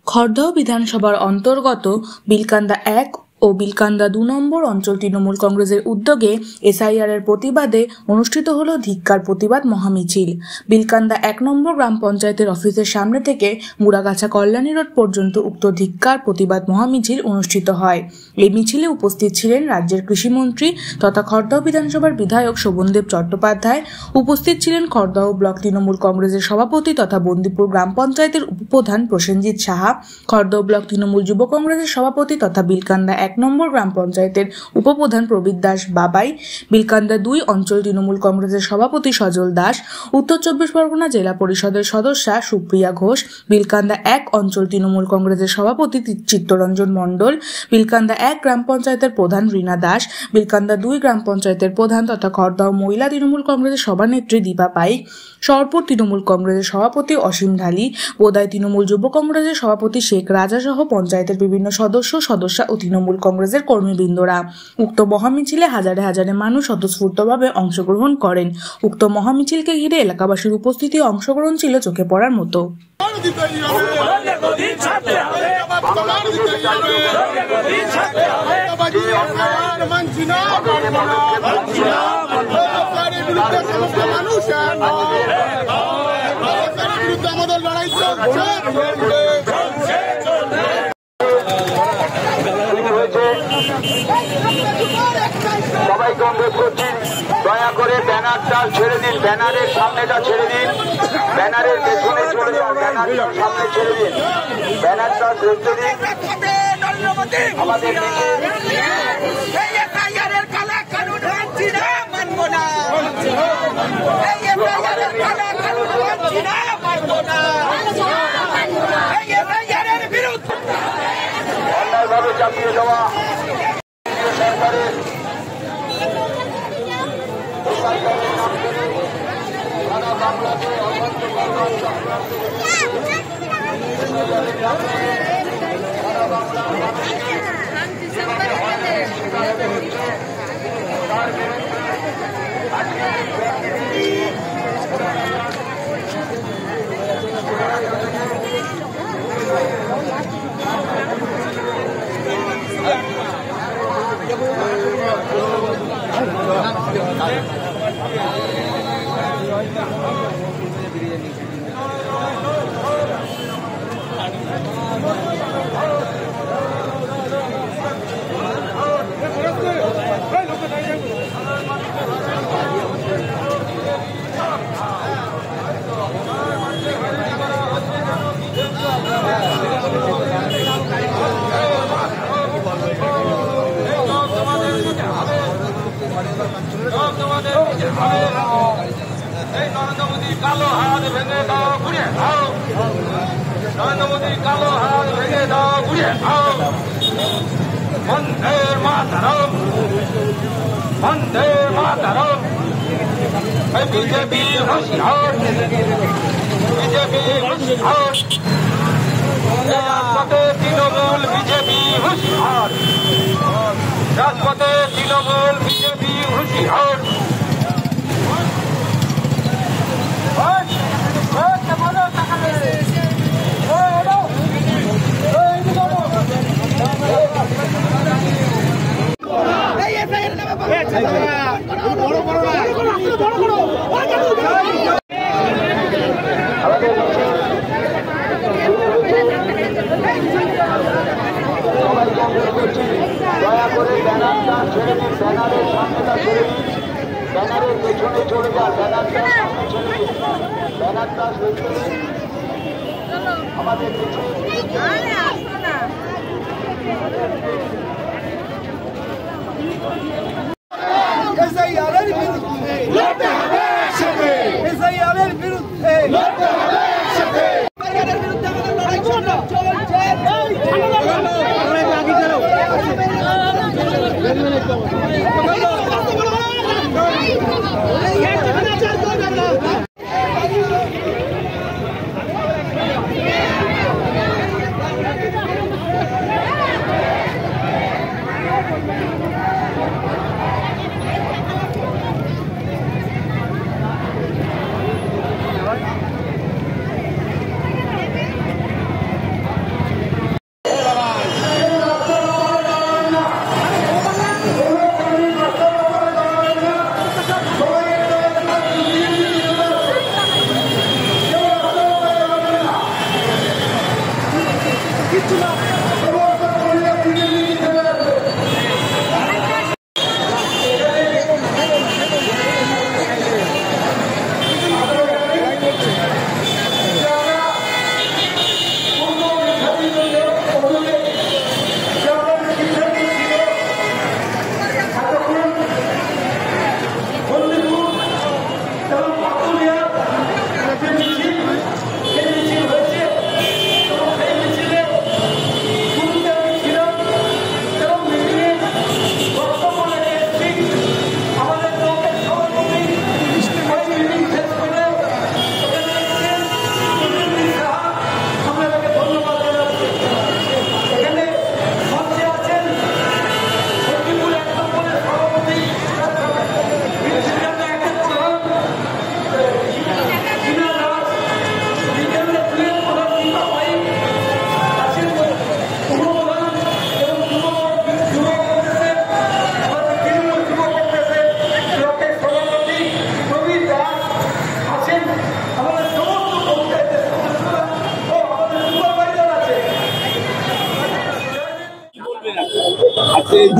খড়দহ বিধানসভার অন্তর্গত বিলকান্দা 1 ও বিলকান্দা 2 নম্বর অঞ্চল তৃণমূল কংগ্রেসের উদ্যোগে এসআইআর এর প্রতিবাদে অনুষ্ঠিত হলো ধিক্কার প্রতিবাদ মহামিছিল। বিলকান্দা 1 নম্বর গ্রাম পঞ্চায়েতের অফিসের সামনে থেকে মুড়াগাছা কল্যাণী রোড পর্যন্ত উক্ত ধিক্কার প্রতিবাদ মহামিছিল অনুষ্ঠিত হয়। এই মিছিলে উপস্থিত ছিলেন রাজ্যের কৃষিমন্ত্রী তথা খড়দহ বিধানসভার বিধায়ক শোভনদেব চট্টোপাধ্যায়। উপস্থিত ছিলেন খড়দহ ব্লক তৃণমূল কংগ্রেসের সভাপতি তথা বন্দিপুর গ্রাম পঞ্চায়েতের উপপ্রধান প্রসেনজিৎ সাহা, খড়দহ ব্লক তৃণমূল যুব কংগ্রেসের সভাপতি তথা বিলকান্দা 1 নম্বর গ্রাম পঞ্চায়েতের উপপ্রধান প্রবীর দাস বাবাই, বিলকান্দা 2 অঞ্চল তৃণমূল কংগ্রেসের সভাপতি সজল দাস, উত্তর 24 পরগনা জেলা পরিষদের সদস্যা সুপ্রিয়া ঘোষ, বিলকান্দা 1 অঞ্চল তৃণমূল কংগ্রেসের সভাপতি চিত্তরঞ্জন মণ্ডল, বিলকান্দা 1 গ্রাম পঞ্চায়েতের প্রধান রীনা দাস, বিলকান্দা 2 গ্রাম পঞ্চায়েতের প্রধান তথা খড়দহ মহিলা তৃণমূল কংগ্রেসের সভানেত্রী দীপা পাইক, শহরপুর তৃণমূল কংগ্রেসের সভাপতি অসীম ঢালি, বোদাই তৃণমূল যুব কংগ্রেসের সভাপতি শেখ রাজা সহ পঞ্চায়েতের বিভিন্ন সদস্যা ও তৃণমূল কংগ্রেসের কর্মীবৃন্দরা। উক্ত মহামিছিলে হাজারে হাজারে মানুষ স্বতঃস্ফূর্তভাবে অংশগ্রহণ করেন। উক্ত মহামিছিলকে ঘিরে এলাকাবাসীর উপস্থিতি অংশগ্রহণ ছিল চোখে পড়ার মতো। সবাইকে অনুরোধ করছি, দয়া করে ব্যানারটা ছেড়ে দিন, ব্যানারের সামনেটা ছেড়ে দিন, ব্যানারের পেছনে চলে যান, ব্যানারটার সামনে ছেড়ে দিন, ব্যানারটা ছেড়ে দিন। আমাদের অন্যায়ভাবে চাপিয়ে দেওয়া সরকারের সারা বাংলাকে নরেন্দ্র মোদী কালো হাত ভেঙে দাও, ঘুরে দাও, নরেন্দ্র মোদী কালো হাত ভেঙে দাও, ঘুরে দাও। বন্দে মাতরম, বন্দে মাতরম। বিজেপি হুঁশিয়ার, বিজেপি হুঁশিয়ার, রাজপথে তৃণমূল বিজেপি হুঁশিয়ার, রাজপথে তৃণমূল বিজেপি হুঁশিয়ার। দয়া করে ব্যানারটা ছেড়ে দিন, ব্যানারের সামনেটা ছেড়ে দিন, ব্যানারের পেছনে চলে যান, ব্যানারটা সামনে ছেড়ে দিন, ব্যানারটা ছেড়ে দিন। আমাদের এসআইআরের বিরুদ্ধে লড়তে হবে, এসআইআরের বিরুদ্ধে লড়তে হবে, এসআইআরের বিরুদ্ধে আমাদের লড়াই চলছে।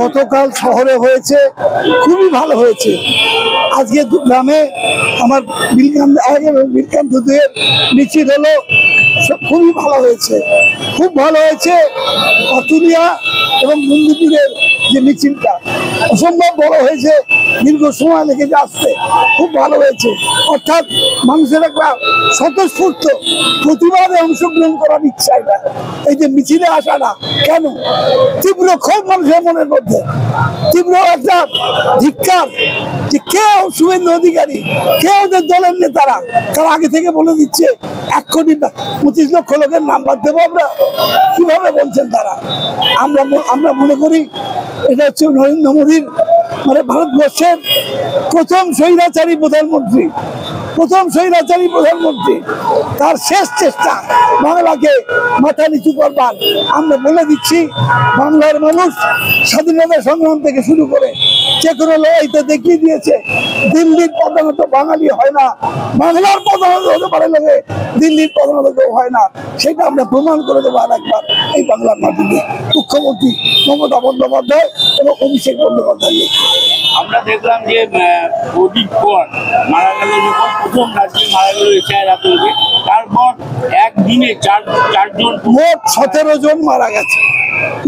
গতকাল শহরে হয়েছে, খুবই ভালো হয়েছে। আজকে গ্রামে আমার বিলকান্ত দুয়ের মিছিল হলো, খুবই ভালো হয়েছে, খুব ভালো হয়েছে। পাতুলিয়া এবং মন্দিরের যে মিছিলটা অসম্ভব বড় হয়েছে, দীর্ঘ সময় লেগেছে আসতে, খুব ভালো হয়েছে। অর্থাৎ মানুষের একটা স্বতঃস্ফূর্ত প্রতিবাদে অংশগ্রহণ করার ইচ্ছা, এটা এই যে মিছিলে আসাটা কেন, তীব্র ক্ষোভ মানুষের মনের মধ্যে, তীব্র একটা ধিক্কার যে কেউ শুভেন্দু অধিকারী, কেউ ওদের দলের নেতারা, তারা আগে থেকে বলে দিচ্ছে 1 কোটি 25 লক্ষ লোকের নাম বাদ দেবো আমরা, কিভাবে বলছেন তারা। আমরা মনে করি এটা হচ্ছে নরেন্দ্র মোদীর, মানে ভারতবর্ষের প্রথম স্বৈরাচারী প্রধানমন্ত্রী, তার শেষ চেষ্টা বাংলাকে মাথা নিচু করবার। আমরা বলে দিচ্ছি, বাংলার মানুষ স্বাধীনতা সংগ্রাম থেকে শুরু করে যে কোনো লড়াইতে দেখিয়ে দিয়েছে, দিল্লির প্রধানত বাঙালি হয় না, বাংলার প্রধানত হতে পারে লোকে, দিল্লির প্রধানত কেউ হয় না। সেটা আমরা প্রমাণ করে দেবো আর একবার এই বাংলার মাটিতে, মুখ্যমন্ত্রী মমতা বন্দ্যোপাধ্যায় এবং অভিষেক বন্দ্যোপাধ্যায়। আমরা দেখলাম যে অধিক পর মারা গেল, যখন প্রথম রাজ্যে মারা গেল এসআই রাতুলকে, তারপর একদিনে চারজন, মোট 17 জন মারা গেছে।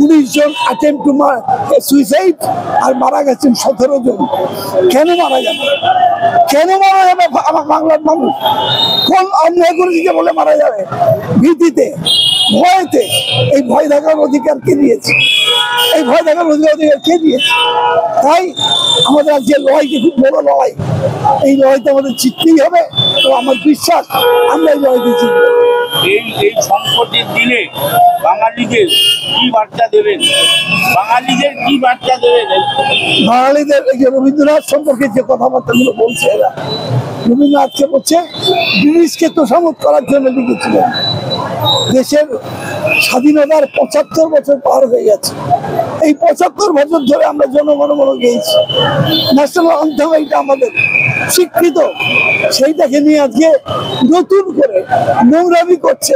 19 জন অ্যাটেম্প টু সুইসাইড, আর মারা গেছেন 17 জন। কেন মারা যাবে, কেন মারা যাবে আমার বাংলার মানুষ? কোন অন্যায় করে দিতে বলে মারা যাবে? ভীতিতে, ভয়েতে। এই ভয় থাকার অধিকার কে দিয়েছে? এই ভয় থাকার অধিকার কে দিয়েছে? তাই আমাদের আজকে লড়াইটি খুব বড় লড়াই, এই লড়াইতে আমাদের জিততেই হবে। তো আমার বিশ্বাস আমরা এই লড়াইতে জিতবো। এই সংকটের দিনে বাঙালিদের কি বার্তা দেবেন? বাঙালিদের এই যে রবীন্দ্রনাথ সম্পর্কে যে কথাবার্তাগুলো বলছে এরা, রবীন্দ্রনাথকে বলছে ব্রিটিশকে তোষামত করার জন্য লিখেছিলেন। দেশের স্বাধীনতার 75 বছর পার হয়ে গেছে। এই 75 বছর ধরে আমরা জনগণ গেয়েছি, ন্যাশনাল অ্যান্থেম এইটা আমাদের স্বীকৃত, সেইটাকে নিয়ে আজকে নতুন করে নোংরামি করছে।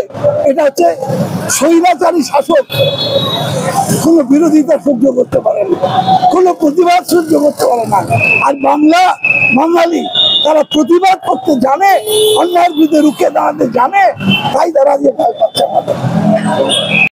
এটা হচ্ছে স্বৈরাচারী শাসক, কোনো বিরোধিতা সহ্য করতে পারে না, কোনো প্রতিবাদ সহ্য করতে পারে না। আর বাঙালি তারা প্রতিবাদ করতে জানে, অন্যায়ের বিরুদ্ধে রুখে দাঁড়াতে জানে, তাই তারা যে ভয় পাচ্ছে আমাদের।